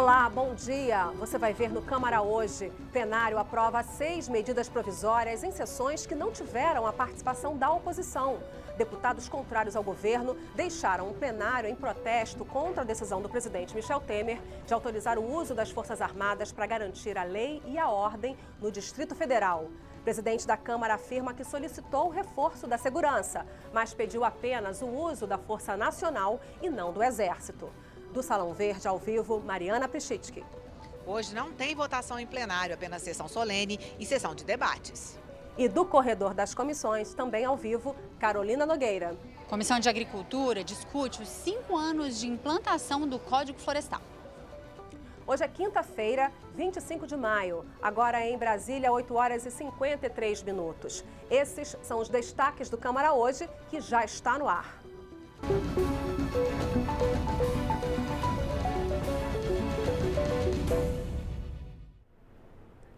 Olá, bom dia. Você vai ver no Câmara hoje. Plenário aprova 6 medidas provisórias em sessões que não tiveram a participação da oposição. Deputados contrários ao governo deixaram o plenário em protesto contra a decisão do presidente Michel Temer de autorizar o uso das Forças Armadas para garantir a lei e a ordem no Distrito Federal. O presidente da Câmara afirma que solicitou o reforço da segurança, mas pediu apenas o uso da Força Nacional e não do Exército. Do Salão Verde, ao vivo, Mariana Pichitsky. Hoje não tem votação em plenário, apenas sessão solene e sessão de debates. E do corredor das comissões, também ao vivo, Carolina Nogueira. Comissão de Agricultura discute os 5 anos de implantação do Código Florestal. Hoje é quinta-feira, 25 de maio. Agora em Brasília, 8 horas e 53 minutos. Esses são os destaques do Câmara hoje, que já está no ar.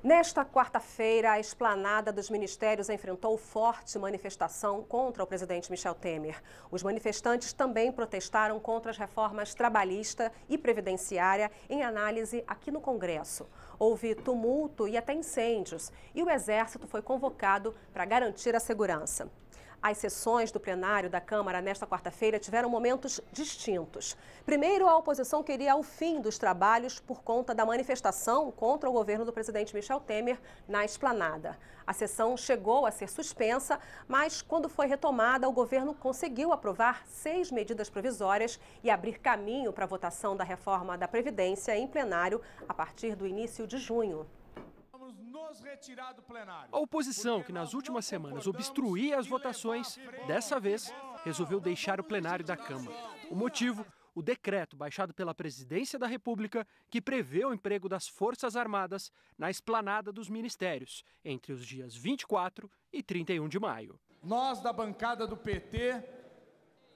Nesta quarta-feira, a esplanada dos ministérios enfrentou forte manifestação contra o presidente Michel Temer. Os manifestantes também protestaram contra as reformas trabalhista e previdenciária em análise aqui no Congresso. Houve tumulto e até incêndios, e o Exército foi convocado para garantir a segurança. As sessões do plenário da Câmara nesta quarta-feira tiveram momentos distintos. Primeiro, a oposição queria o fim dos trabalhos por conta da manifestação contra o governo do presidente Michel Temer na esplanada. A sessão chegou a ser suspensa, mas quando foi retomada, o governo conseguiu aprovar 6 medidas provisórias e abrir caminho para a votação da reforma da Previdência em plenário a partir do início de junho. A oposição, que nas últimas semanas obstruía as votações, dessa vez resolveu deixar o plenário da Câmara. O motivo? O decreto baixado pela Presidência da República que prevê o emprego das Forças Armadas na esplanada dos ministérios entre os dias 24 e 31 de maio. Nós, da bancada do PT,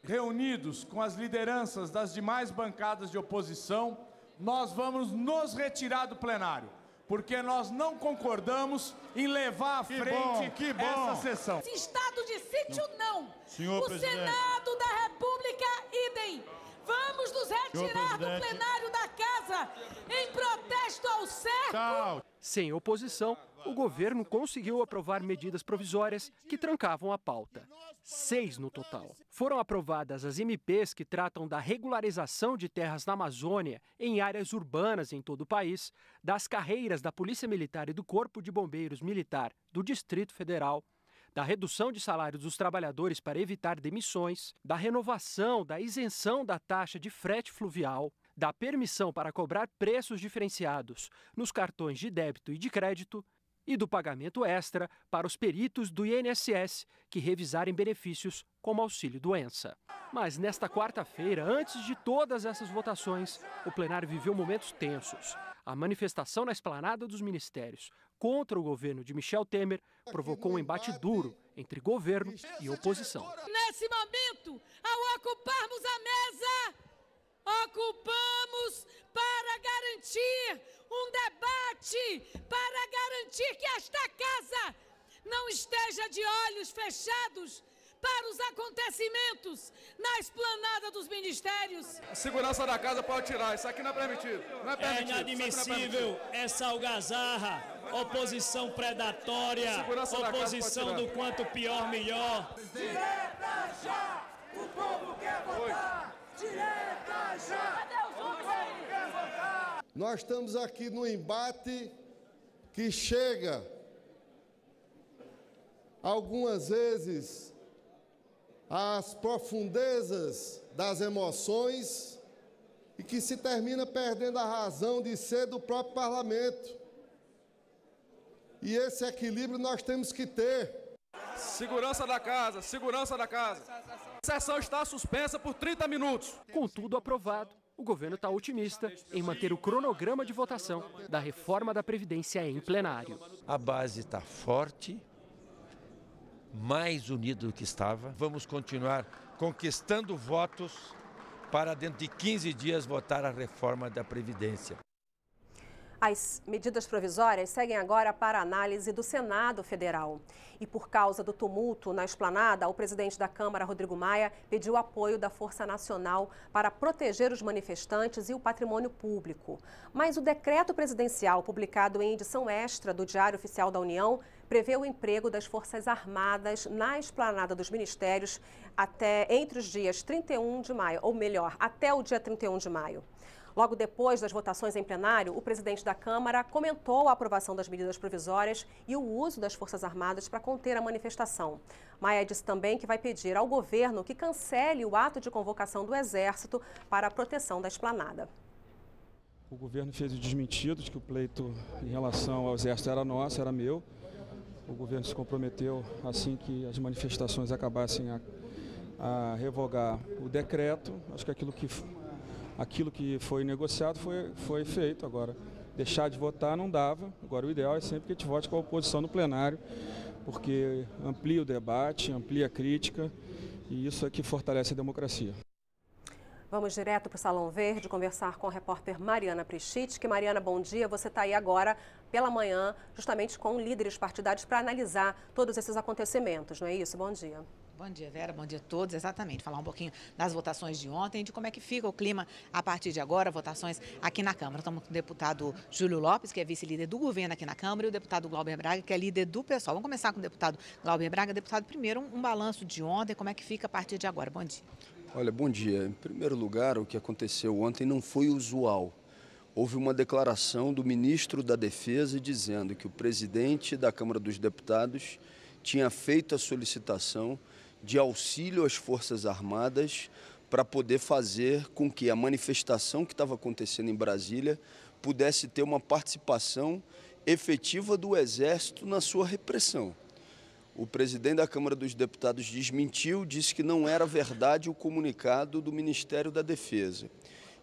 reunidos com as lideranças das demais bancadas de oposição, nós vamos nos retirar do plenário, porque nós não concordamos em levar à frente essa sessão. Esse estado de sítio, não. Senhor presidente. Senado da República, idem. Vamos nos retirar do plenário da casa em protesto ao cerco. Tchau. Sem oposição, o governo conseguiu aprovar medidas provisórias que trancavam a pauta. 6 no total. Foram aprovadas as MPs que tratam da regularização de terras na Amazônia, em áreas urbanas em todo o país, das carreiras da Polícia Militar e do Corpo de Bombeiros Militar do Distrito Federal, da redução de salários dos trabalhadores para evitar demissões, da renovação da isenção da taxa de frete fluvial, da permissão para cobrar preços diferenciados nos cartões de débito e de crédito e do pagamento extra para os peritos do INSS que revisarem benefícios como auxílio-doença. Mas nesta quarta-feira, antes de todas essas votações, o plenário viveu momentos tensos. A manifestação na esplanada dos ministérios contra o governo de Michel Temer provocou um embate duro entre governo e oposição. Nesse momento, ao ocuparmos a mesa, ocupamos para garantir um debate, para garantir que esta casa não esteja de olhos fechados para os acontecimentos na esplanada dos ministérios. A segurança da casa pode tirar, isso aqui não é permitido. Não é permitido. É inadmissível essa algazarra, oposição predatória, oposição do quanto pior, melhor. Direta já! O povo quer votar! Direta já! Cadê os outros aí? Quer votar! Nós estamos aqui no embate que chega algumas vezes às profundezas das emoções e que se termina perdendo a razão de ser do próprio parlamento. E esse equilíbrio nós temos que ter. Segurança da casa, segurança da casa. A sessão está suspensa por 30 minutos. Com tudo aprovado, o governo está otimista em manter o cronograma de votação da reforma da Previdência em plenário. A base está forte, mais unida do que estava. Vamos continuar conquistando votos para dentro de 15 dias votar a reforma da Previdência. As medidas provisórias seguem agora para análise do Senado Federal. E por causa do tumulto na esplanada, o presidente da Câmara, Rodrigo Maia, pediu apoio da Força Nacional para proteger os manifestantes e o patrimônio público. Mas o decreto presidencial, publicado em edição extra do Diário Oficial da União, prevê o emprego das Forças Armadas na esplanada dos ministérios entre os dias 31 de maio, ou melhor, até o dia 31 de maio. Logo depois das votações em plenário, o presidente da Câmara comentou a aprovação das medidas provisórias e o uso das Forças Armadas para conter a manifestação. Maia disse também que vai pedir ao governo que cancele o ato de convocação do Exército para a proteção da esplanada. O governo fez o desmentido de que o pleito em relação ao Exército era nosso, era meu. O governo se comprometeu, assim que as manifestações acabassem, a revogar o decreto. Acho que aquilo que foi negociado foi feito. Agora, deixar de votar não dava. Agora, o ideal é sempre que a gente vote com a oposição no plenário, porque amplia o debate, amplia a crítica, e isso é que fortalece a democracia. Vamos direto para o Salão Verde conversar com a repórter Mariana Prischitz. Mariana, bom dia. Você está aí agora pela manhã, justamente com líderes partidários para analisar todos esses acontecimentos, não é isso? Bom dia. Bom dia, Vera. Bom dia a todos. Exatamente. Falar um pouquinho das votações de ontem e de como é que fica o clima a partir de agora, votações aqui na Câmara. Estamos com o deputado Júlio Lopes, que é vice-líder do governo aqui na Câmara, e o deputado Glauber Braga, que é líder do PSOL. Vamos começar com o deputado Glauber Braga. Deputado, primeiro um balanço de ontem, como é que fica a partir de agora? Bom dia. Olha, bom dia. Em primeiro lugar, o que aconteceu ontem não foi usual. Houve uma declaração do ministro da Defesa dizendo que o presidente da Câmara dos Deputados tinha feito a solicitação de auxílio às Forças Armadas para poder fazer com que a manifestação que estava acontecendo em Brasília pudesse ter uma participação efetiva do Exército na sua repressão. O presidente da Câmara dos Deputados desmentiu, disse que não era verdade o comunicado do Ministério da Defesa.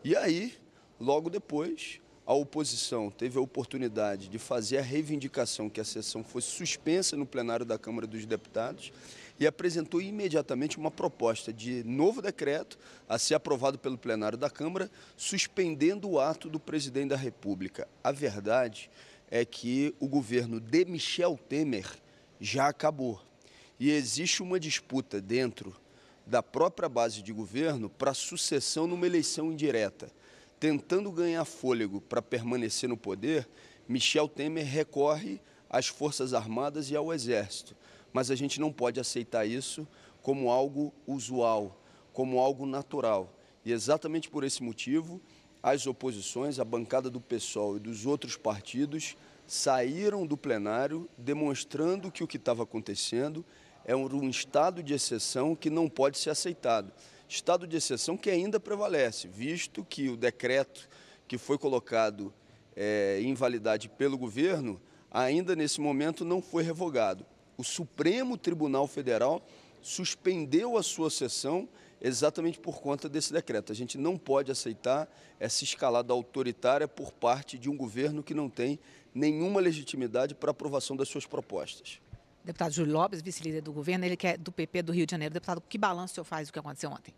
E aí, logo depois, a oposição teve a oportunidade de fazer a reivindicação que a sessão fosse suspensa no plenário da Câmara dos Deputados e apresentou imediatamente uma proposta de novo decreto a ser aprovado pelo plenário da Câmara, suspendendo o ato do presidente da República. A verdade é que o governo de Michel Temer já acabou. E existe uma disputa dentro da própria base de governo para sucessão numa eleição indireta. Tentando ganhar fôlego para permanecer no poder, Michel Temer recorre às Forças Armadas e ao Exército. Mas a gente não pode aceitar isso como algo usual, como algo natural. E exatamente por esse motivo, as oposições, a bancada do PSOL e dos outros partidos, saíram do plenário demonstrando que o que estava acontecendo é um estado de exceção que não pode ser aceitado. Estado de exceção que ainda prevalece, visto que o decreto que foi colocado em validade pelo governo, ainda nesse momento não foi revogado. O Supremo Tribunal Federal suspendeu a sua sessão exatamente por conta desse decreto. A gente não pode aceitar essa escalada autoritária por parte de um governo que não tem nenhuma legitimidade para aprovação das suas propostas. Deputado Júlio Lopes, vice-líder do governo, ele que é do PP do Rio de Janeiro. Deputado, que balanço o senhor faz do que aconteceu ontem?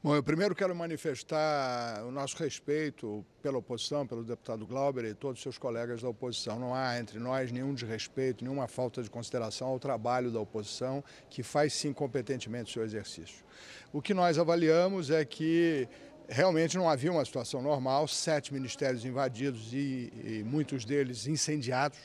Bom, eu primeiro quero manifestar o nosso respeito pela oposição, pelo deputado Glauber e todos os seus colegas da oposição. Não há entre nós nenhum desrespeito, nenhuma falta de consideração ao trabalho da oposição, que faz sim competentemente o seu exercício. O que nós avaliamos é que realmente não havia uma situação normal, 7 ministérios invadidos e muitos deles incendiados.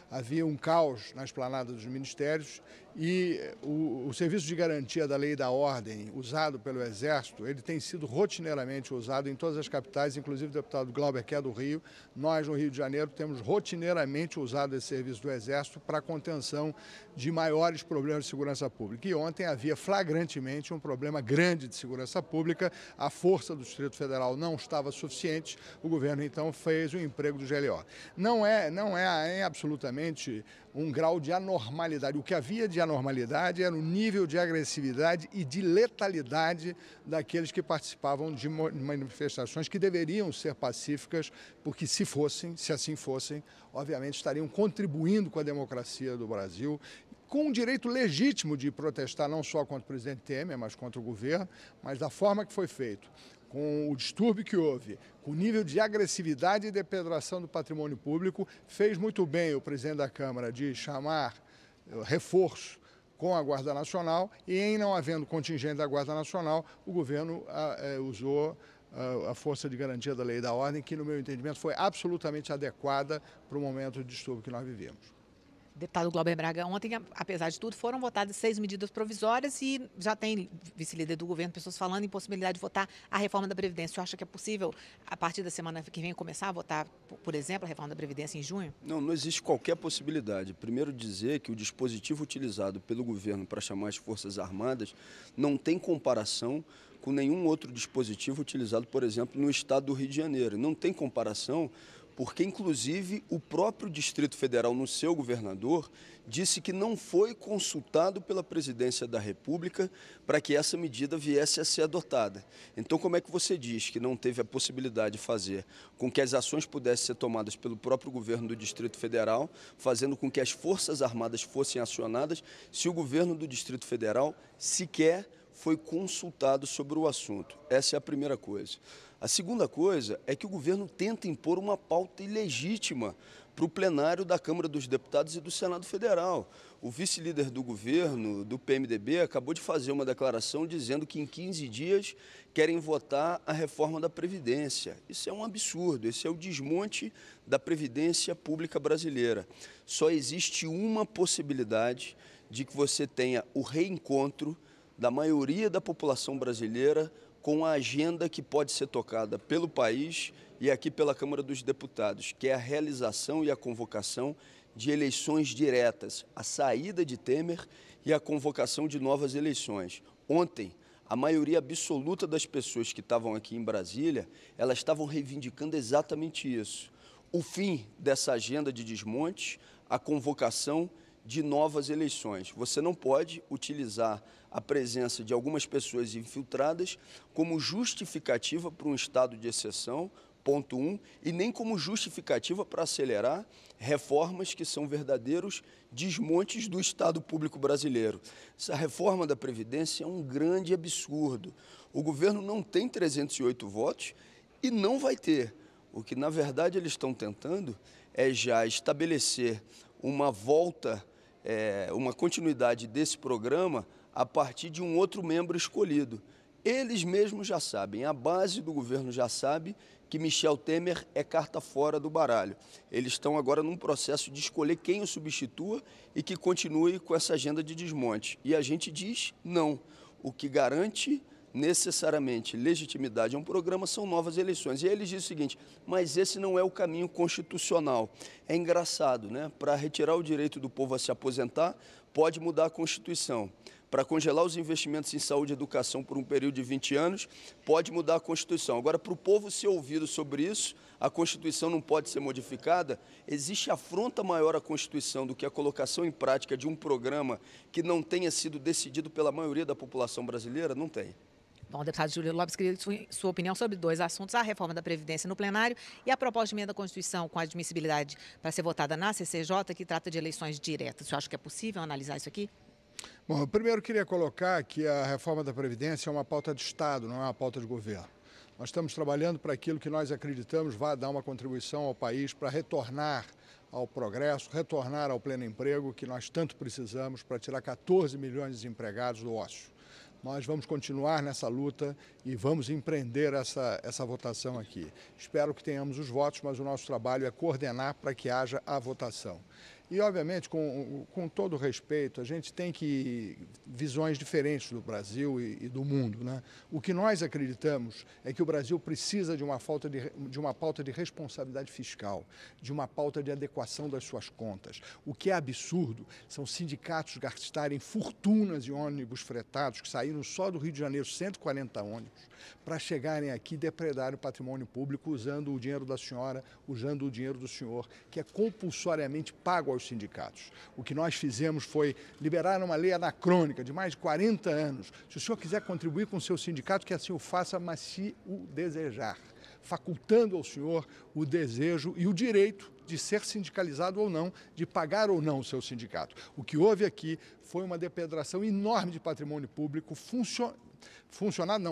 Havia um caos na esplanada dos ministérios e o Serviço de Garantia da Lei e da Ordem, usado pelo Exército, ele tem sido rotineiramente usado em todas as capitais, inclusive o deputado Glauber, que é do Rio. Nós, no Rio de Janeiro, temos rotineiramente usado esse serviço do Exército para a contenção de maiores problemas de segurança pública. E ontem havia flagrantemente um problema grande de segurança pública, a força do Distrito Federal não estava suficiente, o governo então fez o emprego do GLO. Não é absolutamente um grau de anormalidade. O que havia de anormalidade era o nível de agressividade e de letalidade daqueles que participavam de manifestações que deveriam ser pacíficas, porque se assim fossem, obviamente estariam contribuindo com a democracia do Brasil, com o direito legítimo de protestar não só contra o presidente Temer, mas contra o governo, mas da forma que foi feito, com o distúrbio que houve, com o nível de agressividade e depredação do patrimônio público, fez muito bem o presidente da Câmara de chamar reforço com a Guarda Nacional e, em não havendo contingente da Guarda Nacional, o governo usou a força de garantia da lei e da ordem, que, no meu entendimento, foi absolutamente adequada para o momento de distúrbio que nós vivemos. Deputado Glauber Braga, ontem, apesar de tudo, foram votadas 6 medidas provisórias e já tem vice-líder do governo, pessoas falando em possibilidade de votar a reforma da Previdência. Você acha que é possível, a partir da semana que vem, começar a votar, por exemplo, a reforma da Previdência em junho? Não existe qualquer possibilidade. Primeiro dizer que o dispositivo utilizado pelo governo para chamar as Forças Armadas não tem comparação com nenhum outro dispositivo utilizado, por exemplo, no estado do Rio de Janeiro. Não tem comparação porque, inclusive, o próprio Distrito Federal, no seu governador, disse que não foi consultado pela Presidência da República para que essa medida viesse a ser adotada. Então, como é que você diz que não teve a possibilidade de fazer com que as ações pudessem ser tomadas pelo próprio governo do Distrito Federal, fazendo com que as Forças Armadas fossem acionadas, se o governo do Distrito Federal sequer foi consultado sobre o assunto? Essa é a primeira coisa. A segunda coisa é que o governo tenta impor uma pauta ilegítima para o plenário da Câmara dos Deputados e do Senado Federal. O vice-líder do governo, do PMDB, acabou de fazer uma declaração dizendo que em 15 dias querem votar a reforma da Previdência. Isso é um absurdo, esse é o desmonte da Previdência Pública brasileira. Só existe uma possibilidade de que você tenha o reencontro da maioria da população brasileira com a agenda que pode ser tocada pelo país e aqui pela Câmara dos Deputados, que é a realização e a convocação de eleições diretas, a saída de Temer e a convocação de novas eleições. Ontem, a maioria absoluta das pessoas que estavam aqui em Brasília, elas estavam reivindicando exatamente isso. O fim dessa agenda de desmonte, a convocação de novas eleições. Você não pode utilizar a presença de algumas pessoas infiltradas como justificativa para um estado de exceção, ponto 1, e nem como justificativa para acelerar reformas que são verdadeiros desmontes do Estado Público brasileiro. Essa reforma da Previdência é um grande absurdo. O governo não tem 308 votos e não vai ter. O que, na verdade, eles estão tentando é já estabelecer uma volta, uma continuidade desse programa a partir de um outro membro escolhido. Eles mesmos já sabem, a base do governo já sabe que Michel Temer é carta fora do baralho. Eles estão agora num processo de escolher quem o substitua e que continue com essa agenda de desmonte. E a gente diz não. O que garante necessariamente legitimidade a um programa são novas eleições. E aí eles dizem o seguinte, mas esse não é o caminho constitucional. É engraçado, né? Para retirar o direito do povo a se aposentar, pode mudar a Constituição. Para congelar os investimentos em saúde e educação por um período de 20 anos, pode mudar a Constituição. Agora, para o povo ser ouvido sobre isso, a Constituição não pode ser modificada. Existe afronta maior à Constituição do que a colocação em prática de um programa que não tenha sido decidido pela maioria da população brasileira? Não tem. Bom, deputado Júlio Lopes, queria sua opinião sobre dois assuntos, a reforma da Previdência no plenário e a proposta de emenda à Constituição com admissibilidade para ser votada na CCJ, que trata de eleições diretas. Você acha que é possível analisar isso aqui? Bom, eu primeiro queria colocar que a reforma da Previdência é uma pauta de Estado, não é uma pauta de governo. Nós estamos trabalhando para aquilo que nós acreditamos vai dar uma contribuição ao país para retornar ao progresso, retornar ao pleno emprego que nós tanto precisamos para tirar 14 milhões de desempregados do ócio. Nós vamos continuar nessa luta e vamos empreender essa votação aqui. Espero que tenhamos os votos, mas o nosso trabalho é coordenar para que haja a votação. E, obviamente, com todo o respeito, a gente tem visões diferentes do Brasil e do mundo, né? O que nós acreditamos é que o Brasil precisa de uma pauta de responsabilidade fiscal, de uma pauta de adequação das suas contas. O que é absurdo são sindicatos gastarem fortunas em ônibus fretados, que saíram só do Rio de Janeiro, 140 ônibus, para chegarem aqui e depredarem o patrimônio público usando o dinheiro da senhora, usando o dinheiro do senhor, que é compulsoriamente pago aos sindicatos. O que nós fizemos foi liberar uma lei anacrônica de mais de 40 anos. Se o senhor quiser contribuir com o seu sindicato, que assim o faça, mas se o desejar, facultando ao senhor o desejo e o direito de ser sindicalizado ou não, de pagar ou não o seu sindicato. O que houve aqui foi uma depredação enorme de patrimônio público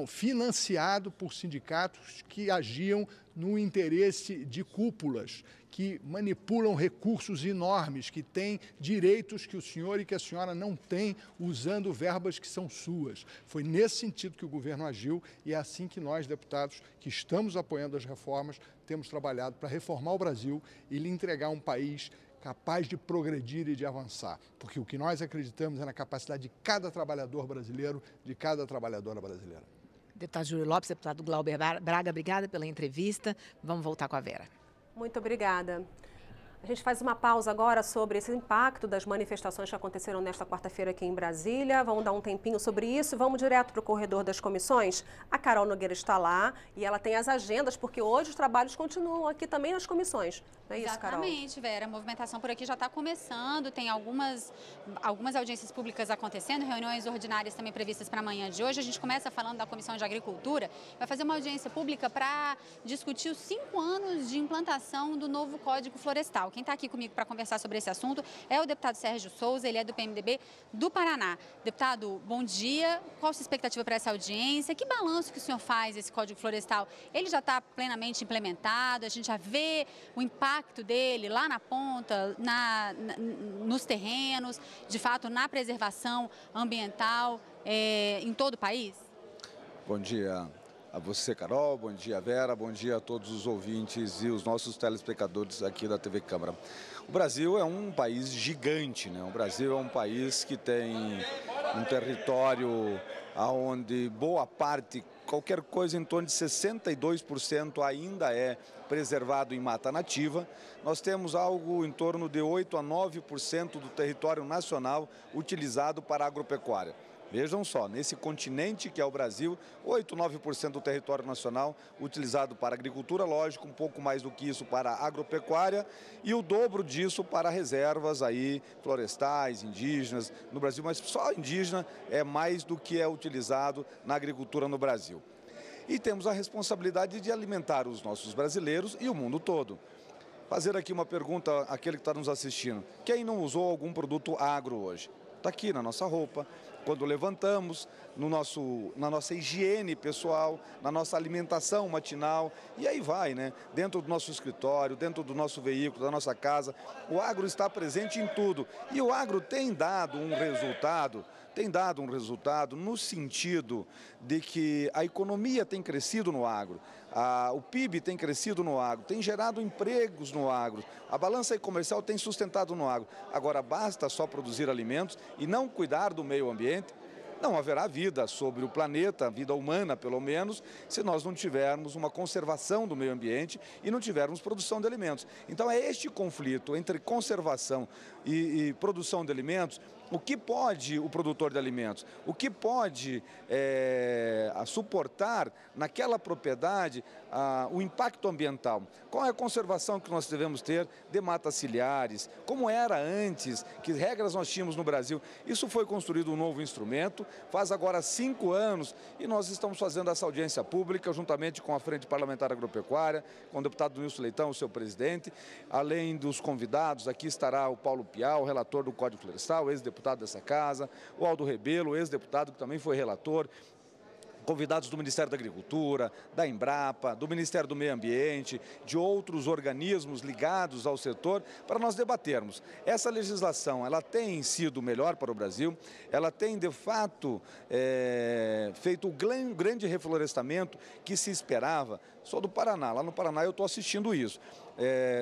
financiado por sindicatos que agiam no interesse de cúpulas, que manipulam recursos enormes, que têm direitos que o senhor e que a senhora não têm, usando verbas que são suas. Foi nesse sentido que o governo agiu e é assim que nós, deputados, que estamos apoiando as reformas, temos trabalhado para reformar o Brasil e lhe entregar um país capaz de progredir e de avançar. Porque o que nós acreditamos é na capacidade de cada trabalhador brasileiro, de cada trabalhadora brasileira. Deputado Júlio Lopes, deputado Glauber Braga, obrigada pela entrevista. Vamos voltar com a Vera. Muito obrigada. A gente faz uma pausa agora sobre esse impacto das manifestações que aconteceram nesta quarta-feira aqui em Brasília. Vamos dar um tempinho sobre isso. Vamos direto para o corredor das comissões. A Carol Nogueira está lá e ela tem as agendas, porque hoje os trabalhos continuam aqui também nas comissões. Não é isso, Carol? Exatamente, Vera. A movimentação por aqui já está começando. Tem algumas audiências públicas acontecendo, reuniões ordinárias também previstas para amanhã de hoje. A gente começa falando da Comissão de Agricultura. Vai fazer uma audiência pública para discutir os 5 anos de implantação do novo Código Florestal. Quem está aqui comigo para conversar sobre esse assunto é o deputado Sérgio Souza, ele é do PMDB do Paraná. Deputado, bom dia. Qual a sua expectativa para essa audiência? Que balanço que o senhor faz desse Código Florestal? Ele já está plenamente implementado? A gente já vê o impacto dele lá na ponta, nos terrenos, de fato, na preservação ambiental em todo o país? Bom dia a você, Carol, bom dia, Vera, bom dia a todos os ouvintes e os nossos telespectadores aqui da TV Câmara. O Brasil é um país gigante, né? O Brasil é um país que tem um território onde boa parte, qualquer coisa em torno de 62% ainda é preservado em mata nativa. Nós temos algo em torno de 8 a 9% do território nacional utilizado para agropecuária. Vejam só, nesse continente que é o Brasil, 8, 9% do território nacional utilizado para agricultura, lógico, um pouco mais do que isso para agropecuária e o dobro disso para reservas aí florestais, indígenas no Brasil, mas só indígena é mais do que é utilizado na agricultura no Brasil. E temos a responsabilidade de alimentar os nossos brasileiros e o mundo todo. Fazer aqui uma pergunta àquele que está nos assistindo. Quem não usou algum produto agro hoje? Está aqui na nossa roupa, quando levantamos, na nossa higiene pessoal, na nossa alimentação matinal, e aí vai, né? Dentro do nosso escritório, dentro do nosso veículo, da nossa casa, o agro está presente em tudo. E o agro tem dado um resultado no sentido de que a economia tem crescido no agro, o PIB tem crescido no agro, tem gerado empregos no agro, a balança comercial tem sustentado no agro. Agora, basta só produzir alimentos e não cuidar do meio ambiente, não haverá vida sobre o planeta, vida humana pelo menos, se nós não tivermos uma conservação do meio ambiente e não tivermos produção de alimentos. Então é este conflito entre conservação e produção de alimentos. O que pode o produtor de alimentos? O que pode suportar naquela propriedade o impacto ambiental? Qual é a conservação que nós devemos ter de matas ciliares? Como era antes? Que regras nós tínhamos no Brasil? Isso foi construído um novo instrumento, faz agora 5 anos e nós estamos fazendo essa audiência pública juntamente com a Frente Parlamentar Agropecuária, com o deputado Nilson Leitão, o seu presidente. Além dos convidados, aqui estará o Paulo Pial, o relator do Código Florestal, ex-deputado dessa casa, o Aldo Rebelo, ex-deputado que também foi relator, convidados do Ministério da Agricultura, da Embrapa, do Ministério do Meio Ambiente, de outros organismos ligados ao setor, para nós debatermos. Essa legislação, ela tem sido melhor para o Brasil, ela tem, de fato, feito o grande reflorestamento que se esperava. Sou do Paraná, lá no Paraná eu estou assistindo isso.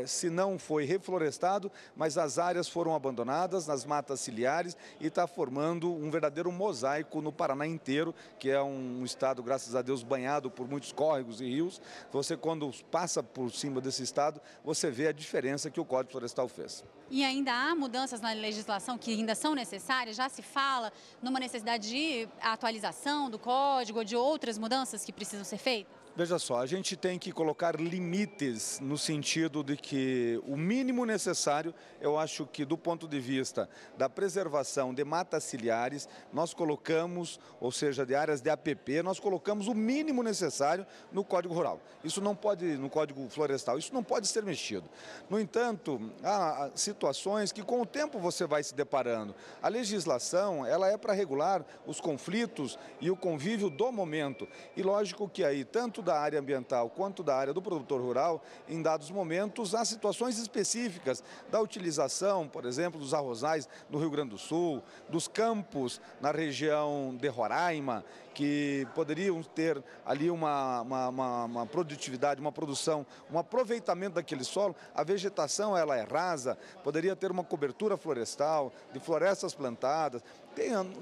Se não foi reflorestado, mas as áreas foram abandonadas nas matas ciliares e está formando um verdadeiro mosaico no Paraná inteiro, que é um estado, graças a Deus, banhado por muitos córregos e rios. Você, quando passa por cima desse estado, você vê a diferença que o Código Florestal fez. E ainda há mudanças na legislação que ainda são necessárias? Já se fala numa necessidade de atualização do Código ou de outras mudanças que precisam ser feitas? Veja só, a gente tem que colocar limites no sentido de que o mínimo necessário, eu acho que do ponto de vista da preservação de matas ciliares, nós colocamos, ou seja, de áreas de APP, nós colocamos o mínimo necessário no Código Rural. Isso não pode, no Código Florestal, isso não pode ser mexido. No entanto, há situações que com o tempo você vai se deparando. A legislação, ela é para regular os conflitos e o convívio do momento. E lógico que aí, tanto da área ambiental quanto da área do produtor rural, em dados momentos, há situações específicas da utilização, por exemplo, dos arrozais no Rio Grande do Sul, dos campos na região de Roraima, que poderiam ter ali uma produtividade, uma produção, um aproveitamento daquele solo. A vegetação ela é rasa, poderia ter uma cobertura florestal, de florestas plantadas.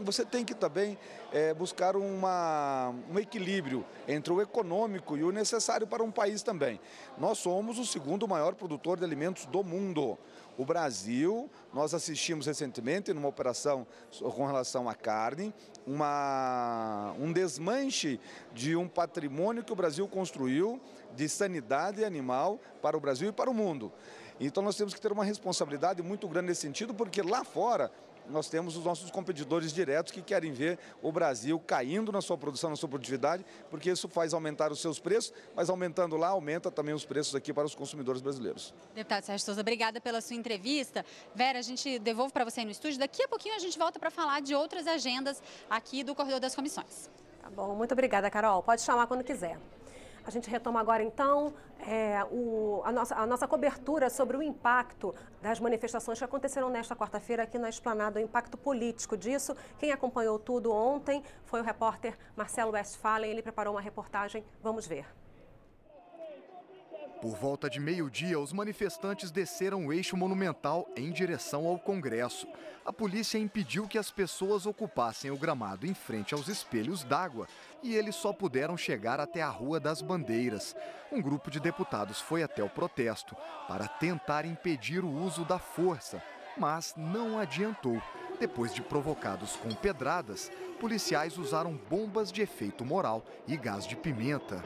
Você tem que também buscar um equilíbrio entre o econômico e o necessário para um país também. Nós somos o segundo maior produtor de alimentos do mundo. O Brasil, nós assistimos recentemente numa operação com relação à carne, um desmanche de um patrimônio que o Brasil construiu de sanidade animal para o Brasil e para o mundo. Então nós temos que ter uma responsabilidade muito grande nesse sentido, porque lá fora nós temos os nossos competidores diretos que querem ver o Brasil caindo na sua produção, na sua produtividade, porque isso faz aumentar os seus preços, mas aumentando lá, aumenta também os preços aqui para os consumidores brasileiros. Deputado Sérgio Souza, obrigada pela sua entrevista. Vera, a gente devolve para você aí no estúdio. Daqui a pouquinho a gente volta para falar de outras agendas aqui do Corredor das Comissões. Tá bom, muito obrigada, Carol. Pode chamar quando quiser. A gente retoma agora, então, a nossa cobertura sobre o impacto das manifestações que aconteceram nesta quarta-feira aqui na Esplanada, o impacto político disso. Quem acompanhou tudo ontem foi o repórter Marcelo Westphalen. Ele preparou uma reportagem. Vamos ver. Por volta de meio-dia, os manifestantes desceram o eixo monumental em direção ao Congresso. A polícia impediu que as pessoas ocupassem o gramado em frente aos espelhos d'água e eles só puderam chegar até a Rua das Bandeiras. Um grupo de deputados foi até o protesto para tentar impedir o uso da força, mas não adiantou. Depois de provocados com pedradas, policiais usaram bombas de efeito moral e gás de pimenta.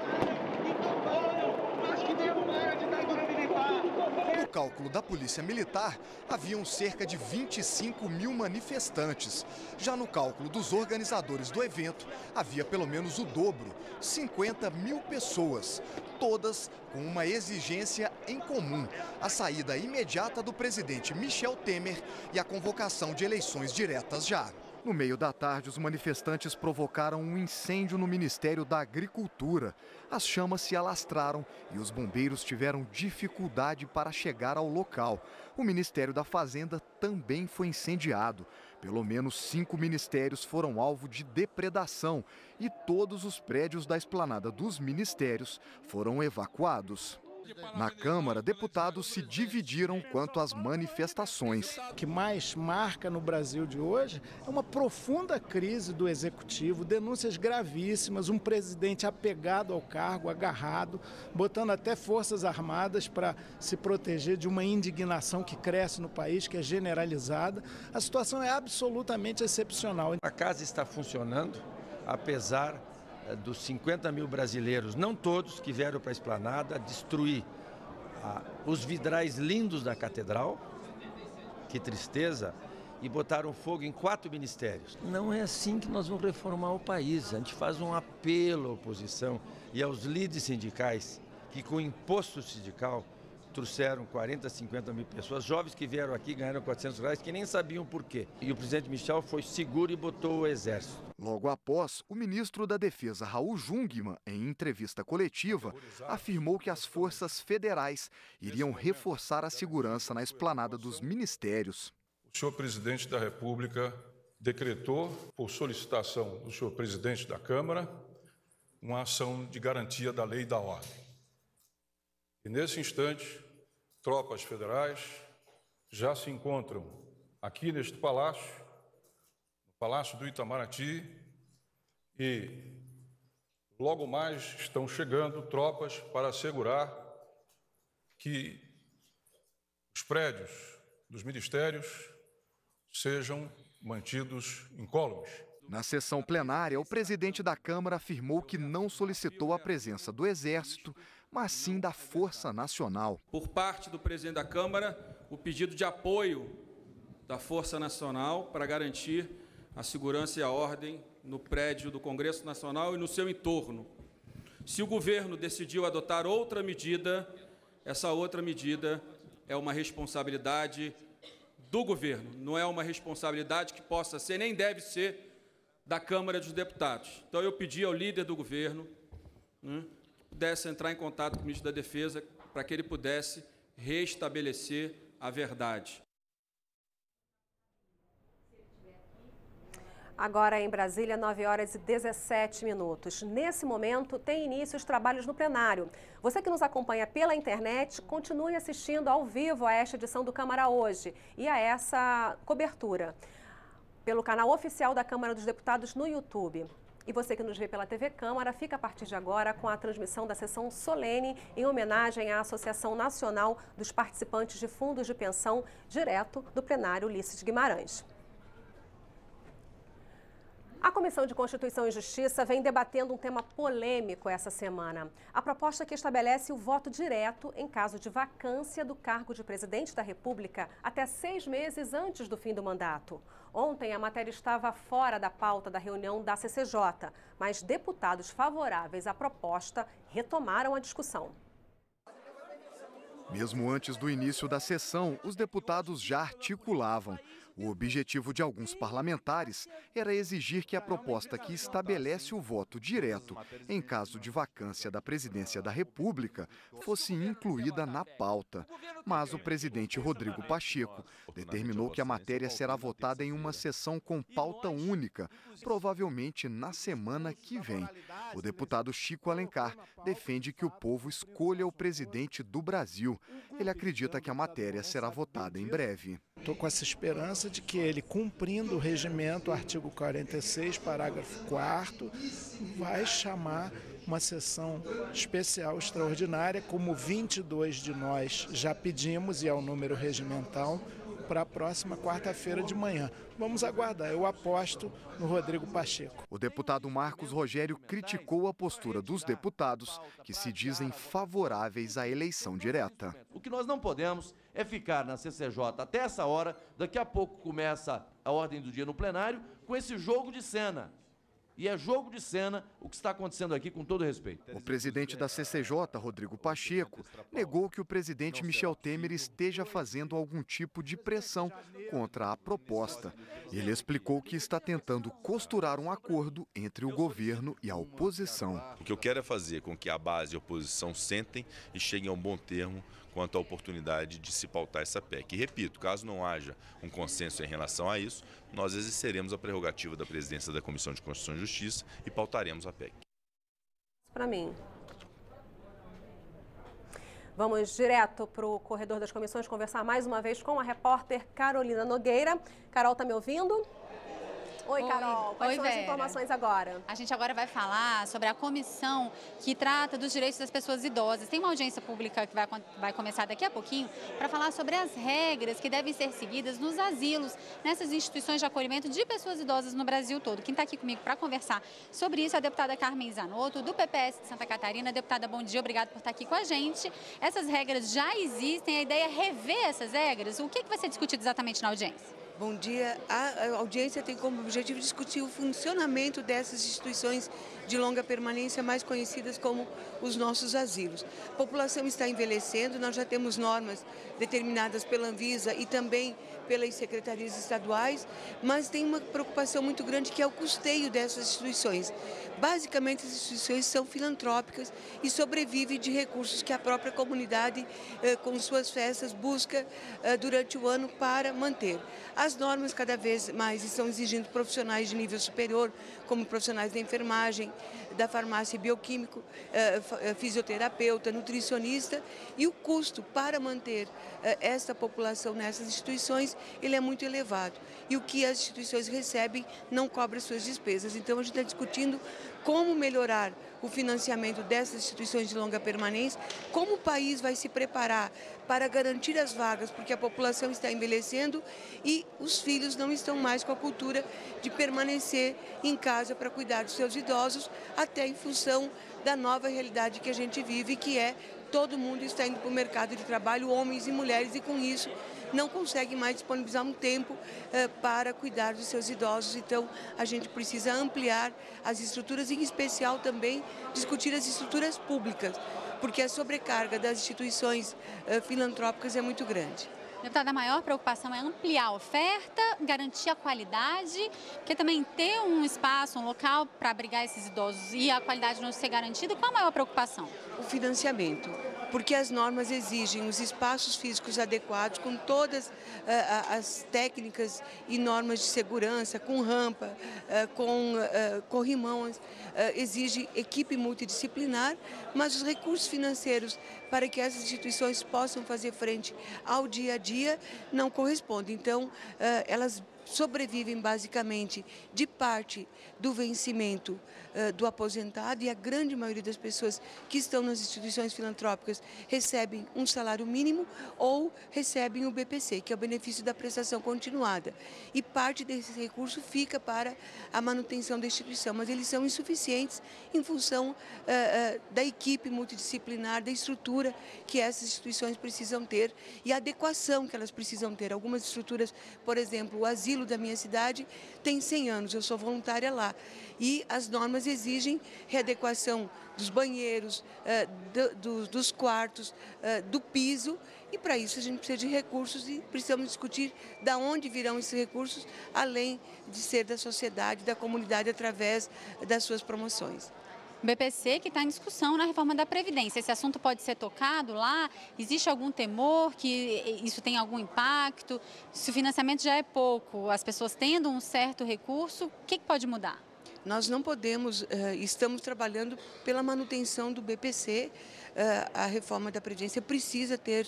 No cálculo da Polícia Militar, haviam cerca de 25 mil manifestantes. Já no cálculo dos organizadores do evento, havia pelo menos o dobro, 50 mil pessoas, todas com uma exigência em comum: a saída imediata do presidente Michel Temer e a convocação de eleições diretas já. No meio da tarde, os manifestantes provocaram um incêndio no Ministério da Agricultura. As chamas se alastraram e os bombeiros tiveram dificuldade para chegar ao local. O Ministério da Fazenda também foi incendiado. Pelo menos 5 ministérios foram alvo de depredação e todos os prédios da esplanada dos ministérios foram evacuados. Na Câmara, deputados se dividiram quanto às manifestações. O que mais marca no Brasil de hoje é uma profunda crise do Executivo, denúncias gravíssimas, um presidente apegado ao cargo, agarrado, botando até forças armadas para se proteger de uma indignação que cresce no país, que é generalizada. A situação é absolutamente excepcional. A casa está funcionando, apesar dos 50 mil brasileiros, não todos, que vieram para a Esplanada destruir os vidrais lindos da Catedral, que tristeza, e botaram fogo em 4 ministérios. Não é assim que nós vamos reformar o país. A gente faz um apelo à oposição e aos líderes sindicais que com o imposto sindical trouxeram 40, 50 mil pessoas, jovens que vieram aqui ganharam R$400, que nem sabiam por quê. E o presidente Michel foi seguro e botou o exército. Logo após, o ministro da Defesa, Raul Jungmann, em entrevista coletiva, afirmou que as forças federais iriam reforçar a segurança na esplanada dos ministérios. O senhor presidente da República decretou, por solicitação do senhor presidente da Câmara, uma ação de garantia da lei e da ordem. E nesse instante, tropas federais já se encontram aqui neste palácio, no Palácio do Itamaraty, e logo mais estão chegando tropas para assegurar que os prédios dos ministérios sejam mantidos incólumes. Na sessão plenária, o presidente da Câmara afirmou que não solicitou a presença do Exército, mas sim da Força Nacional. Por parte do presidente da Câmara, o pedido de apoio da Força Nacional para garantir a segurança e a ordem no prédio do Congresso Nacional e no seu entorno. Se o governo decidiu adotar outra medida, essa outra medida é uma responsabilidade do governo, não é uma responsabilidade que possa ser, nem deve ser, da Câmara dos Deputados. Então, eu pedi ao líder do governo, que pudesse entrar em contato com o ministro da Defesa para que ele pudesse restabelecer a verdade. Agora em Brasília, 9h17. Nesse momento, tem início os trabalhos no plenário. Você que nos acompanha pela internet, continue assistindo ao vivo a esta edição do Câmara Hoje e a essa cobertura pelo canal oficial da Câmara dos Deputados no YouTube. E você que nos vê pela TV Câmara, fica a partir de agora com a transmissão da sessão solene em homenagem à Associação Nacional dos Participantes de Fundos de Pensão, direto do plenário Ulisses Guimarães. A Comissão de Constituição e Justiça vem debatendo um tema polêmico essa semana. A proposta que estabelece o voto direto em caso de vacância do cargo de presidente da República até 6 meses antes do fim do mandato. Ontem, a matéria estava fora da pauta da reunião da CCJ, mas deputados favoráveis à proposta retomaram a discussão. Mesmo antes do início da sessão, os deputados já articulavam. O objetivo de alguns parlamentares era exigir que a proposta que estabelece o voto direto em caso de vacância da presidência da República fosse incluída na pauta. Mas o presidente Rodrigo Pacheco determinou que a matéria será votada em uma sessão com pauta única, provavelmente na semana que vem. O deputado Chico Alencar defende que o povo escolha o presidente do Brasil. Ele acredita que a matéria será votada em breve. Estou com essa esperança de que ele, cumprindo o regimento, artigo 46, parágrafo 4º, vai chamar uma sessão especial extraordinária, como 22 de nós já pedimos, e é o número regimental, para a próxima quarta-feira de manhã. Vamos aguardar, eu aposto no Rodrigo Pacheco. O deputado Marcos Rogério criticou a postura dos deputados que se dizem favoráveis à eleição direta. O que nós não podemos é ficar na CCJ até essa hora, daqui a pouco começa a ordem do dia no plenário, com esse jogo de cena. E é jogo de cena o que está acontecendo aqui, com todo respeito. O presidente da CCJ, Rodrigo Pacheco, negou que o presidente Michel Temer esteja fazendo algum tipo de pressão contra a proposta. Ele explicou que está tentando costurar um acordo entre o governo e a oposição. O que eu quero é fazer com que a base e a oposição sentem e cheguem a um bom termo quanto à oportunidade de se pautar essa PEC. E repito, caso não haja um consenso em relação a isso, nós exerceremos a prerrogativa da presidência da Comissão de Constituição e Justiça e pautaremos a PEC. Para mim. Vamos direto para o corredor das comissões conversar mais uma vez com a repórter Carolina Nogueira. Carol, está me ouvindo? Oi, Carol. Quais são as informações agora? A gente agora vai falar sobre a comissão que trata dos direitos das pessoas idosas. Tem uma audiência pública que vai começar daqui a pouquinho para falar sobre as regras que devem ser seguidas nos asilos, nessas instituições de acolhimento de pessoas idosas no Brasil todo. Quem está aqui comigo para conversar sobre isso é a deputada Carmen Zanotto, do PPS de Santa Catarina. Deputada, bom dia, obrigada por estar aqui com a gente. Essas regras já existem, a ideia é rever essas regras. O que vai ser discutido exatamente na audiência? Bom dia. A audiência tem como objetivo discutir o funcionamento dessas instituições de longa permanência, mais conhecidas como os nossos asilos. A população está envelhecendo, nós já temos normas determinadas pela Anvisa e também pelas secretarias estaduais, mas tem uma preocupação muito grande que é o custeio dessas instituições. Basicamente, as instituições são filantrópicas e sobrevivem de recursos que a própria comunidade, com suas festas, busca durante o ano para manter. As normas cada vez mais estão exigindo profissionais de nível superior, como profissionais da enfermagem, da farmácia bioquímico, fisioterapeuta, nutricionista, e o custo para manter esta população nessas instituições, ele é muito elevado. E o que as instituições recebem não cobre as suas despesas. Então, a gente está discutindo como melhorar o financiamento dessas instituições de longa permanência, como o país vai se preparar para garantir as vagas, porque a população está envelhecendo e os filhos não estão mais com a cultura de permanecer em casa para cuidar dos seus idosos, até em função da nova realidade que a gente vive, que é todo mundo está indo para o mercado de trabalho, homens e mulheres, e com isso não consegue mais disponibilizar um tempo para cuidar dos seus idosos. Então, a gente precisa ampliar as estruturas e, em especial, também discutir as estruturas públicas, porque a sobrecarga das instituições filantrópicas é muito grande. Deputada, a maior preocupação é ampliar a oferta, garantir a qualidade, porque também ter um espaço, um local para abrigar esses idosos e a qualidade não ser garantida, qual a maior preocupação? O financiamento, porque as normas exigem os espaços físicos adequados, com todas as técnicas e normas de segurança, com rampa, com corrimões, exige equipe multidisciplinar, mas os recursos financeiros para que essas instituições possam fazer frente ao dia a dia não correspondem. Então, elas sobrevivem basicamente de parte do vencimento do aposentado, e a grande maioria das pessoas que estão nas instituições filantrópicas recebem um salário mínimo ou recebem o BPC, que é o benefício da prestação continuada. E parte desse recurso fica para a manutenção da instituição, mas eles são insuficientes em função da equipe multidisciplinar, da estrutura que essas instituições precisam ter e a adequação que elas precisam ter. Algumas estruturas, por exemplo, o asilo da minha cidade tem 100 anos, eu sou voluntária lá, e as normas exigem readequação dos banheiros, dos quartos, do piso, e para isso a gente precisa de recursos e precisamos discutir de onde virão esses recursos, além de ser da sociedade, da comunidade, através das suas promoções. O BPC que está em discussão na reforma da Previdência. Esse assunto pode ser tocado lá? Existe algum temor que isso tenha algum impacto? Se o financiamento já é pouco, as pessoas tendo um certo recurso, o que pode mudar? Nós não podemos, estamos trabalhando pela manutenção do BPC, a reforma da Previdência precisa ter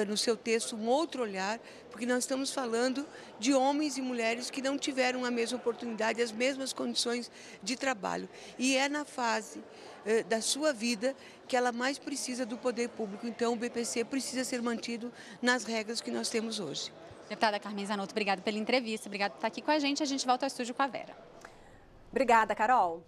no seu texto um outro olhar, porque nós estamos falando de homens e mulheres que não tiveram a mesma oportunidade, as mesmas condições de trabalho. E é na fase da sua vida que ela mais precisa do poder público. Então, o BPC precisa ser mantido nas regras que nós temos hoje. Deputada Carmen Zanotto, obrigada pela entrevista, obrigada por estar aqui com a gente. A gente volta ao estúdio com a Vera. Obrigada, Carol.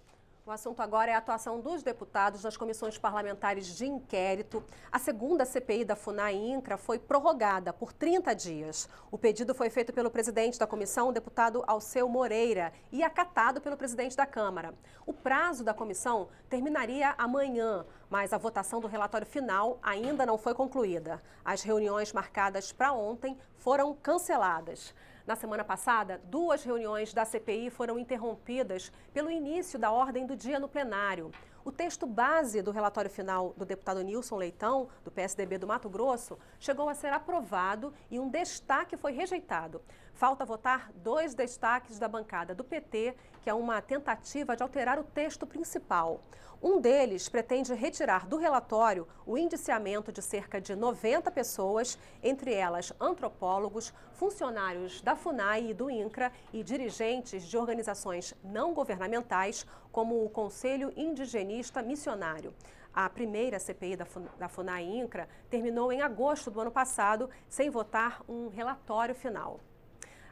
O assunto agora é a atuação dos deputados nas comissões parlamentares de inquérito. A segunda CPI da FUNAI-INCRA foi prorrogada por 30 dias. O pedido foi feito pelo presidente da comissão, o deputado Alceu Moreira, e acatado pelo presidente da Câmara. O prazo da comissão terminaria amanhã, mas a votação do relatório final ainda não foi concluída. As reuniões marcadas para ontem foram canceladas. Na semana passada, 2 reuniões da CPI foram interrompidas pelo início da ordem do dia no plenário. O texto base do relatório final do deputado Nilson Leitão, do PSDB do Mato Grosso, chegou a ser aprovado e um destaque foi rejeitado. Falta votar 2 destaques da bancada do PT, que é uma tentativa de alterar o texto principal. Um deles pretende retirar do relatório o indiciamento de cerca de 90 pessoas, entre elas antropólogos, funcionários da FUNAI e do INCRA e dirigentes de organizações não governamentais, como o Conselho Indigenista Missionário. A primeira CPI da FUNAI-INCRA terminou em agosto do ano passado, sem votar um relatório final.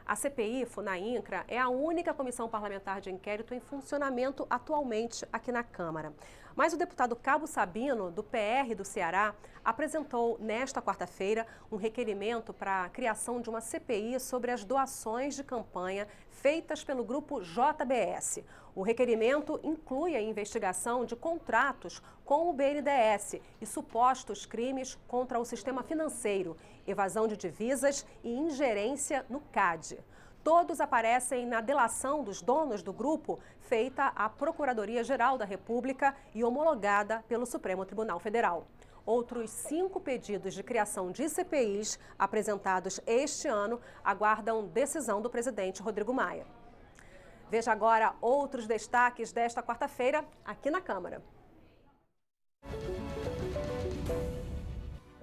A CPI FUNAI-INCRA é a única comissão parlamentar de inquérito em funcionamento atualmente aqui na Câmara. Mas o deputado Cabo Sabino, do PR do Ceará, apresentou nesta quarta-feira um requerimento para a criação de uma CPI sobre as doações de campanha feitas pelo grupo JBS. O requerimento inclui a investigação de contratos com o BNDES e supostos crimes contra o sistema financeiro, evasão de divisas e ingerência no CAD. Todos aparecem na delação dos donos do grupo, feita à Procuradoria-Geral da República e homologada pelo Supremo Tribunal Federal. Outros 5 pedidos de criação de CPIs apresentados este ano aguardam decisão do presidente Rodrigo Maia. Veja agora outros destaques desta quarta-feira aqui na Câmara.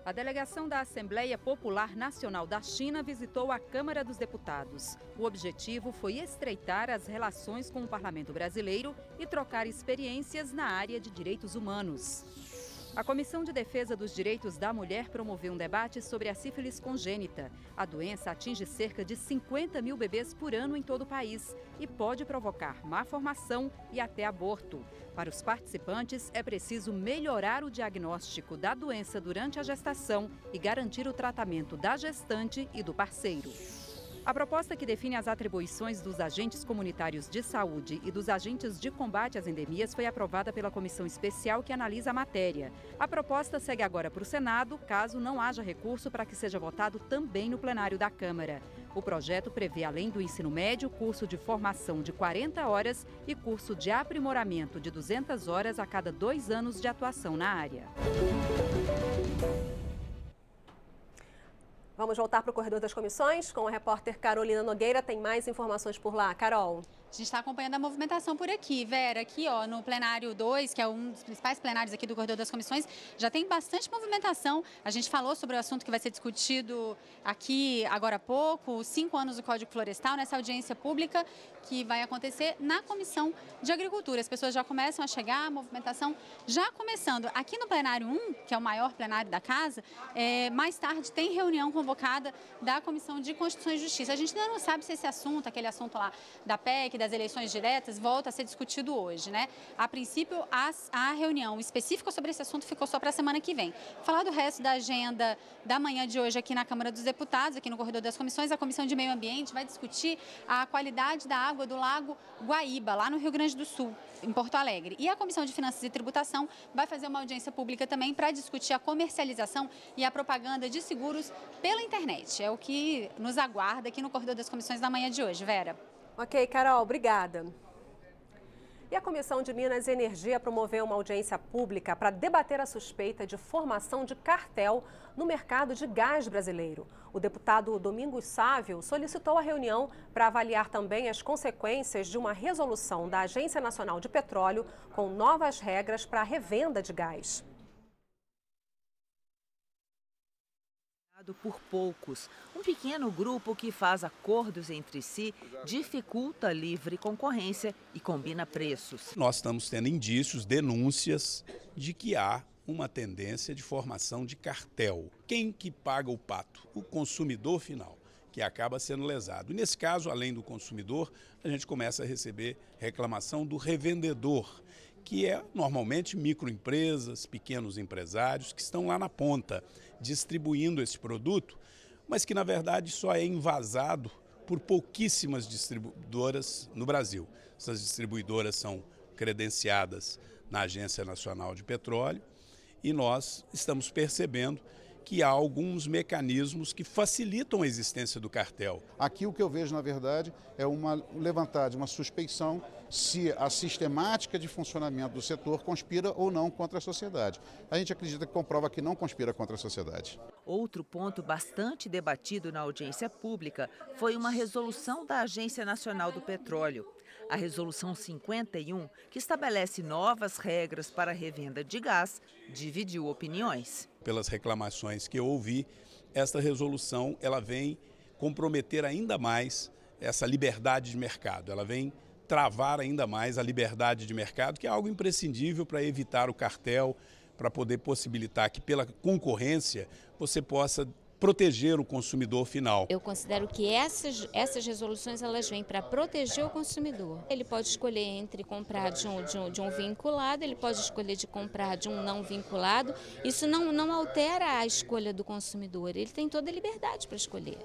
A delegação da Assembleia Popular Nacional da China visitou a Câmara dos Deputados. O objetivo foi estreitar as relações com o Parlamento brasileiro e trocar experiências na área de direitos humanos. A Comissão de Defesa dos Direitos da Mulher promoveu um debate sobre a sífilis congênita. A doença atinge cerca de 50 mil bebês por ano em todo o país e pode provocar má formação e até aborto. Para os participantes, é preciso melhorar o diagnóstico da doença durante a gestação e garantir o tratamento da gestante e do parceiro. A proposta que define as atribuições dos agentes comunitários de saúde e dos agentes de combate às endemias foi aprovada pela comissão especial que analisa a matéria. A proposta segue agora para o Senado, caso não haja recurso para que seja votado também no plenário da Câmara. O projeto prevê, além do ensino médio, curso de formação de 40 horas e curso de aprimoramento de 200 horas a cada 2 anos de atuação na área. Vamos voltar para o Corredor das Comissões com a repórter Carolina Nogueira. Tem mais informações por lá. Carol. A gente está acompanhando a movimentação por aqui, Vera. Aqui, ó, no plenário 2, que é um dos principais plenários aqui do Corredor das Comissões, já tem bastante movimentação. A gente falou sobre o assunto que vai ser discutido aqui agora há pouco, os 5 anos do Código Florestal, nessa audiência pública que vai acontecer na Comissão de Agricultura. As pessoas já começam a chegar, a movimentação já começando. Aqui no plenário 1, que é o maior plenário da casa, mais tarde tem reunião convocada da Comissão de Constituição e Justiça. A gente ainda não sabe se esse assunto, aquele assunto lá da PEC, das eleições diretas, volta a ser discutido hoje, né? A princípio, a reunião específica sobre esse assunto ficou só para a semana que vem. Falar do resto da agenda da manhã de hoje aqui na Câmara dos Deputados, aqui no Corredor das Comissões, a Comissão de Meio Ambiente vai discutir a qualidade da água do Lago Guaíba, lá no Rio Grande do Sul, em Porto Alegre. E a Comissão de Finanças e Tributação vai fazer uma audiência pública também para discutir a comercialização e a propaganda de seguros pela internet. É o que nos aguarda aqui no Corredor das Comissões da manhã de hoje. Vera. Ok, Carol, obrigada. E a Comissão de Minas e Energia promoveu uma audiência pública para debater a suspeita de formação de cartel no mercado de gás brasileiro. O deputado Domingos Sávio solicitou a reunião para avaliar também as consequências de uma resolução da Agência Nacional de Petróleo com novas regras para a revenda de gás. Por poucos. Um pequeno grupo que faz acordos entre si dificulta a livre concorrência e combina preços. Nós estamos tendo indícios, denúncias de que há uma tendência de formação de cartel. Quem que paga o pato? O consumidor final, que acaba sendo lesado. E nesse caso, além do consumidor, a gente começa a receber reclamação do revendedor, que é normalmente microempresas, pequenos empresários que estão lá na ponta distribuindo esse produto, mas que na verdade só é envasado por pouquíssimas distribuidoras no Brasil. Essas distribuidoras são credenciadas na Agência Nacional de Petróleo e nós estamos percebendo que há alguns mecanismos que facilitam a existência do cartel. Aqui o que eu vejo, na verdade, é levantar de uma suspeição se a sistemática de funcionamento do setor conspira ou não contra a sociedade. A gente acredita que comprova que não conspira contra a sociedade. Outro ponto bastante debatido na audiência pública foi uma resolução da Agência Nacional do Petróleo. A Resolução 51, que estabelece novas regras para a revenda de gás, dividiu opiniões. Pelas reclamações que eu ouvi, esta resolução ela vem comprometer ainda mais essa liberdade de mercado. Ela vem travar ainda mais a liberdade de mercado, que é algo imprescindível para evitar o cartel, para poder possibilitar que pela concorrência você possa proteger o consumidor final. Eu considero que essas resoluções elas vêm para proteger o consumidor. Ele pode escolher entre comprar de um vinculado, ele pode escolher de comprar de um não vinculado. Isso não altera a escolha do consumidor, ele tem toda a liberdade para escolher.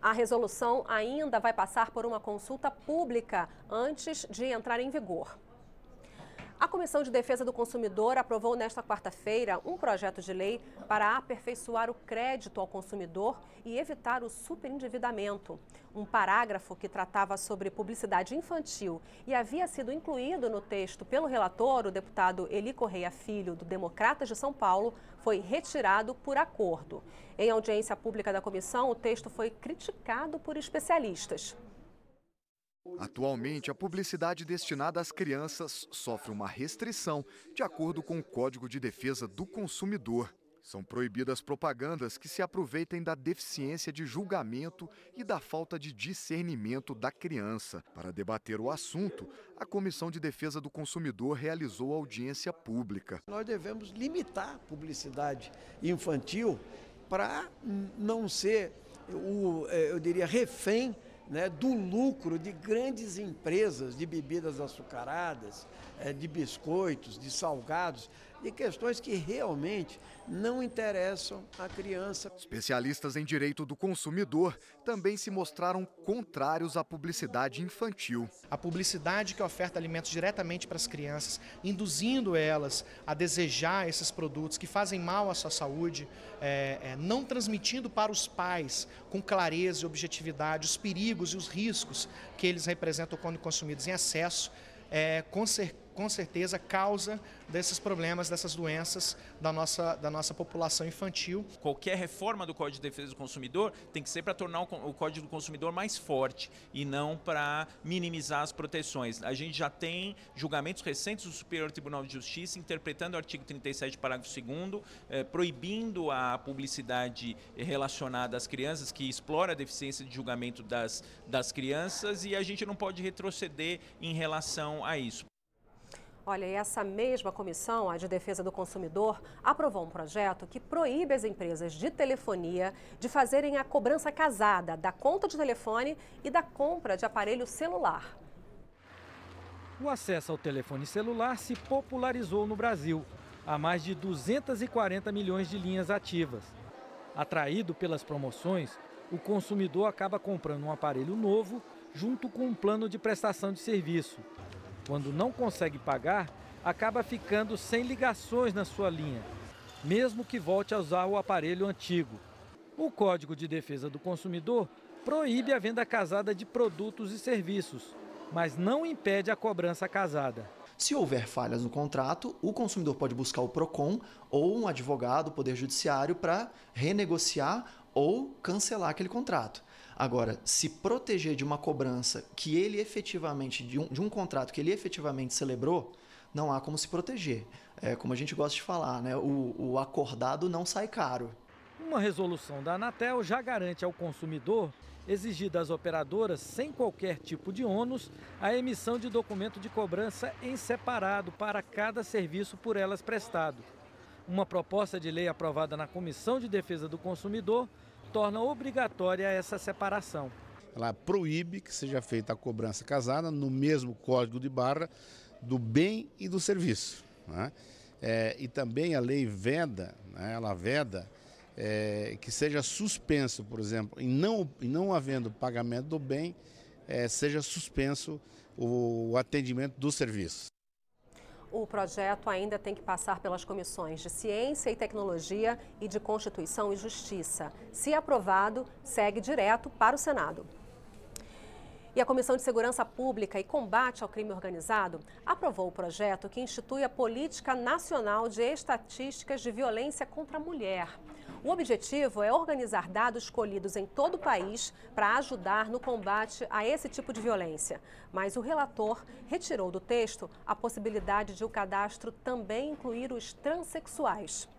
A resolução ainda vai passar por uma consulta pública antes de entrar em vigor. A Comissão de Defesa do Consumidor aprovou nesta quarta-feira um projeto de lei para aperfeiçoar o crédito ao consumidor e evitar o superendividamento. Um parágrafo que tratava sobre publicidade infantil e havia sido incluído no texto pelo relator, o deputado Eli Correia Filho, do Democratas de São Paulo, foi retirado por acordo. Em audiência pública da comissão, o texto foi criticado por especialistas. Atualmente, a publicidade destinada às crianças sofre uma restrição, de acordo com o Código de Defesa do Consumidor. São proibidas propagandas que se aproveitem da deficiência de julgamento e da falta de discernimento da criança. Para debater o assunto, a Comissão de Defesa do Consumidor realizou audiência pública. Nós devemos limitar a publicidade infantil para não ser, eu diria, refém, né, do lucro de grandes empresas de bebidas açucaradas, de biscoitos, de salgados, de questões que realmente não interessam à criança. Especialistas em direito do consumidor também se mostraram contrários à publicidade infantil. A publicidade que oferta alimentos diretamente para as crianças, induzindo elas a desejar esses produtos que fazem mal à sua saúde, não transmitindo para os pais com clareza e objetividade os perigos e os riscos que eles representam quando consumidos em excesso, com certeza causa desses problemas, dessas doenças da nossa população infantil. Qualquer reforma do Código de Defesa do Consumidor tem que ser para tornar o Código do Consumidor mais forte e não para minimizar as proteções. A gente já tem julgamentos recentes do Superior Tribunal de Justiça interpretando o artigo 37, parágrafo 2º, proibindo a publicidade relacionada às crianças, que explora a deficiência de julgamento das crianças, e a gente não pode retroceder em relação a isso. Olha, e essa mesma comissão, a de Defesa do Consumidor, aprovou um projeto que proíbe as empresas de telefonia de fazerem a cobrança casada da conta de telefone e da compra de aparelho celular. O acesso ao telefone celular se popularizou no Brasil. Há mais de 240 milhões de linhas ativas. Atraído pelas promoções, o consumidor acaba comprando um aparelho novo junto com um plano de prestação de serviço. Quando não consegue pagar, acaba ficando sem ligações na sua linha, mesmo que volte a usar o aparelho antigo. O Código de Defesa do Consumidor proíbe a venda casada de produtos e serviços, mas não impede a cobrança casada. Se houver falhas no contrato, o consumidor pode buscar o PROCON ou um advogado, o Poder Judiciário, para renegociar ou cancelar aquele contrato. Agora, se proteger de uma cobrança que ele efetivamente, de um contrato que ele efetivamente celebrou, não há como se proteger. É como a gente gosta de falar, né? O acordado não sai caro. Uma resolução da Anatel já garante ao consumidor exigir das operadoras, sem qualquer tipo de ônus, a emissão de documento de cobrança em separado para cada serviço por elas prestado. Uma proposta de lei aprovada na Comissão de Defesa do Consumidor torna obrigatória essa separação. Ela proíbe que seja feita a cobrança casada no mesmo código de barra do bem e do serviço, né? E também a lei veda, né? Ela veda que seja suspenso, por exemplo, e não havendo pagamento do bem, seja suspenso o atendimento do serviço. O projeto ainda tem que passar pelas comissões de Ciência e Tecnologia e de Constituição e Justiça. Se aprovado, segue direto para o Senado. E a Comissão de Segurança Pública e Combate ao Crime Organizado aprovou o projeto que institui a Política Nacional de Estatísticas de Violência contra a Mulher. O objetivo é organizar dados colhidos em todo o país para ajudar no combate a esse tipo de violência. Mas o relator retirou do texto a possibilidade de o cadastro também incluir os transexuais.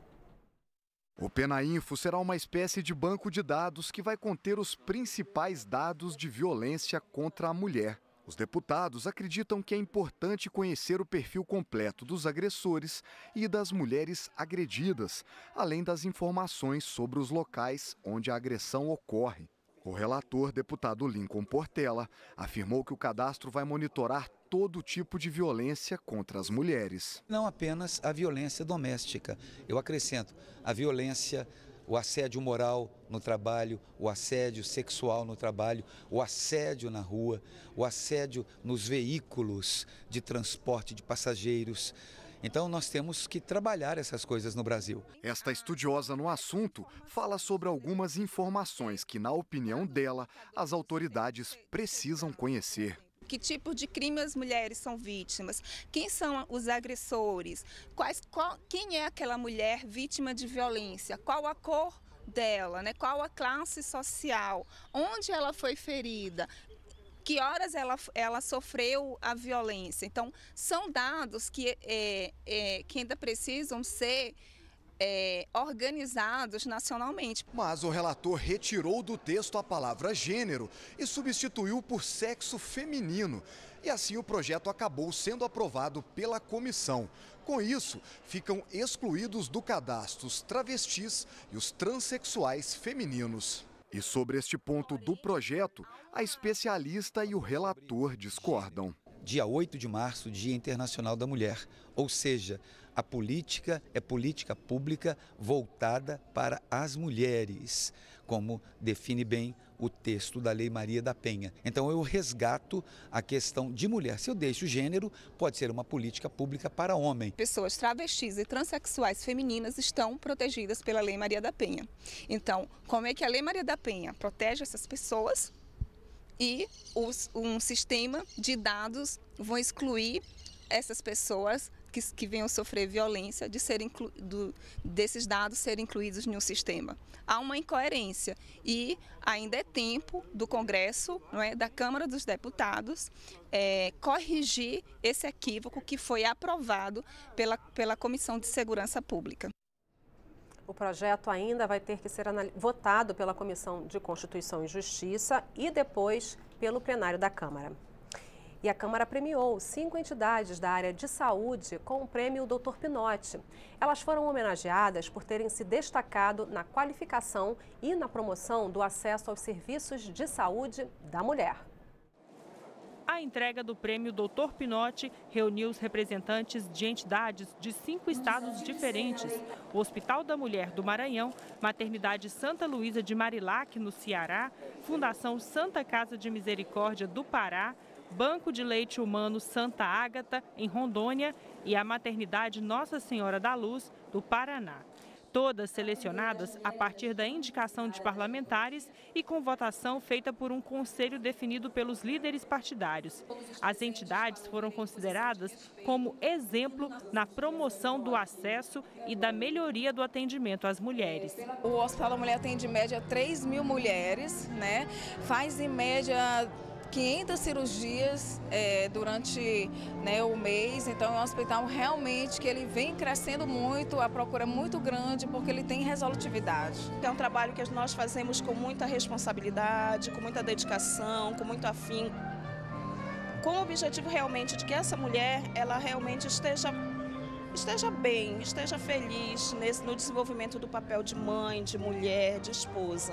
O Penainfo será uma espécie de banco de dados que vai conter os principais dados de violência contra a mulher. Os deputados acreditam que é importante conhecer o perfil completo dos agressores e das mulheres agredidas, além das informações sobre os locais onde a agressão ocorre. O relator, deputado Lincoln Portela, afirmou que o cadastro vai monitorar todo tipo de violência contra as mulheres. Não apenas a violência doméstica, eu acrescento a violência, o assédio moral no trabalho, o assédio sexual no trabalho, o assédio na rua, o assédio nos veículos de transporte de passageiros. Então nós temos que trabalhar essas coisas no Brasil. Esta estudiosa no assunto fala sobre algumas informações que, na opinião dela, as autoridades precisam conhecer. Que tipo de crime as mulheres são vítimas? Quem são os agressores? Quem é aquela mulher vítima de violência? Qual a cor dela, né? Qual a classe social? Onde ela foi ferida? que horas ela sofreu a violência. Então, são dados que ainda precisam ser organizados nacionalmente. Mas o relator retirou do texto a palavra gênero e substituiu por sexo feminino. E assim o projeto acabou sendo aprovado pela comissão. Com isso, ficam excluídos do cadastro os travestis e os transexuais femininos. E sobre este ponto do projeto, a especialista e o relator discordam. Dia 8 de março, Dia Internacional da Mulher, ou seja, a política é política pública voltada para as mulheres, como define bem o texto da Lei Maria da Penha. Então eu resgato a questão de mulher. Se eu deixo o gênero, pode ser uma política pública para homem. Pessoas travestis e transexuais femininas estão protegidas pela Lei Maria da Penha. Então, como é que a Lei Maria da Penha protege essas pessoas e um sistema de dados vão excluir essas pessoas que venham sofrer violência desses dados serem incluídos no sistema? Há uma incoerência e ainda é tempo do Congresso, não é, da Câmara dos Deputados, corrigir esse equívoco que foi aprovado pela Comissão de Segurança Pública. O projeto ainda vai ter que ser votado pela Comissão de Constituição e Justiça e depois pelo plenário da Câmara. E a Câmara premiou 5 entidades da área de saúde com o prêmio Dr. Pinotti. Elas foram homenageadas por terem se destacado na qualificação e na promoção do acesso aos serviços de saúde da mulher. A entrega do prêmio Dr. Pinotti reuniu os representantes de entidades de 5 estados diferentes: o Hospital da Mulher do Maranhão, Maternidade Santa Luísa de Marilac, no Ceará, Fundação Santa Casa de Misericórdia do Pará, Banco de Leite Humano Santa Ágata, em Rondônia, e a Maternidade Nossa Senhora da Luz, do Paraná. Todas selecionadas a partir da indicação de parlamentares e com votação feita por um conselho definido pelos líderes partidários. As entidades foram consideradas como exemplo na promoção do acesso e da melhoria do atendimento às mulheres. O Hospital da Mulher atende em média 3.000 mulheres, né? Faz em média 500 cirurgias durante o mês. Então é um hospital realmente que ele vem crescendo muito, a procura é muito grande porque ele tem resolutividade. É um trabalho que nós fazemos com muita responsabilidade, com muita dedicação, com muito afinco, com o objetivo realmente de que essa mulher ela realmente esteja bem, esteja feliz no desenvolvimento do papel de mãe, de mulher, de esposa.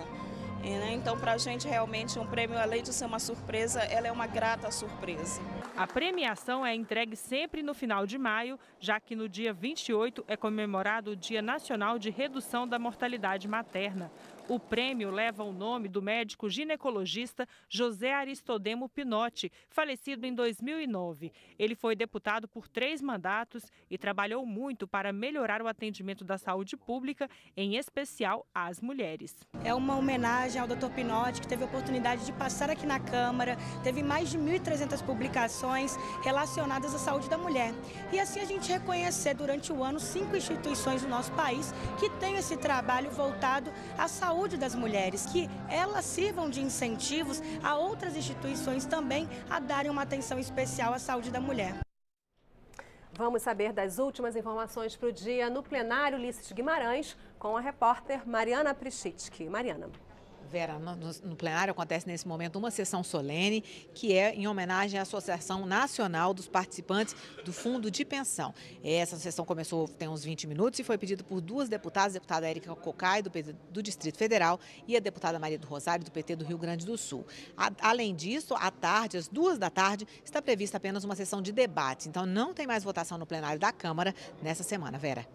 Então, para a gente, realmente, um prêmio, além de ser uma surpresa, ela é uma grata surpresa. A premiação é entregue sempre no final de maio, já que no dia 28 é comemorado o Dia Nacional de Redução da Mortalidade Materna. O prêmio leva o nome do médico ginecologista José Aristodemo Pinotti, falecido em 2009. Ele foi deputado por 3 mandatos e trabalhou muito para melhorar o atendimento da saúde pública, em especial às mulheres. É uma homenagem ao Dr. Pinotti, que teve a oportunidade de passar aqui na Câmara, teve mais de 1.300 publicações relacionadas à saúde da mulher. E assim a gente reconhecer durante o ano 5 instituições do nosso país que têm esse trabalho voltado à saúde das mulheres, que elas sirvam de incentivos a outras instituições também a darem uma atenção especial à saúde da mulher. Vamos saber das últimas informações para o dia no plenário Ulisses Guimarães com a repórter Mariana Prischitsky. Mariana. Vera, no plenário acontece nesse momento uma sessão solene que é em homenagem à Associação Nacional dos Participantes do Fundo de Pensão. Essa sessão começou tem uns 20 minutos e foi pedido por 2 deputadas, a deputada Érica Cocai, do Distrito Federal, e a deputada Maria do Rosário, do PT do Rio Grande do Sul. Além disso, à tarde, às 2 da tarde, está prevista apenas uma sessão de debate. Então, não tem mais votação no plenário da Câmara nessa semana, Vera.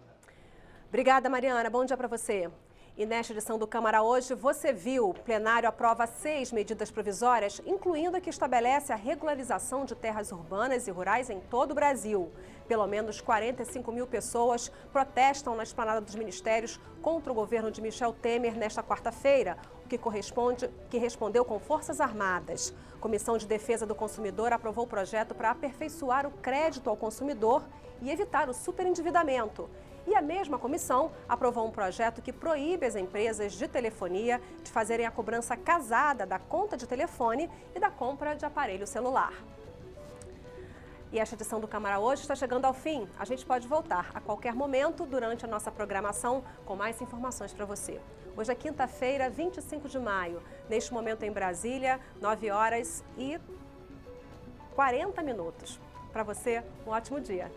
Obrigada, Mariana. Bom dia para você. E nesta edição do Câmara Hoje, você viu, o plenário aprova 6 medidas provisórias, incluindo a que estabelece a regularização de terras urbanas e rurais em todo o Brasil. Pelo menos 45 mil pessoas protestam na esplanada dos ministérios contra o governo de Michel Temer nesta quarta-feira, o que respondeu com Forças Armadas. A Comissão de Defesa do Consumidor aprovou o projeto para aperfeiçoar o crédito ao consumidor e evitar o superendividamento. E a mesma comissão aprovou um projeto que proíbe as empresas de telefonia de fazerem a cobrança casada da conta de telefone e da compra de aparelho celular. E esta edição do Câmara Hoje está chegando ao fim. A gente pode voltar a qualquer momento durante a nossa programação com mais informações para você. Hoje é quinta-feira, 25 de maio. Neste momento em Brasília, 9h40. Para você, um ótimo dia.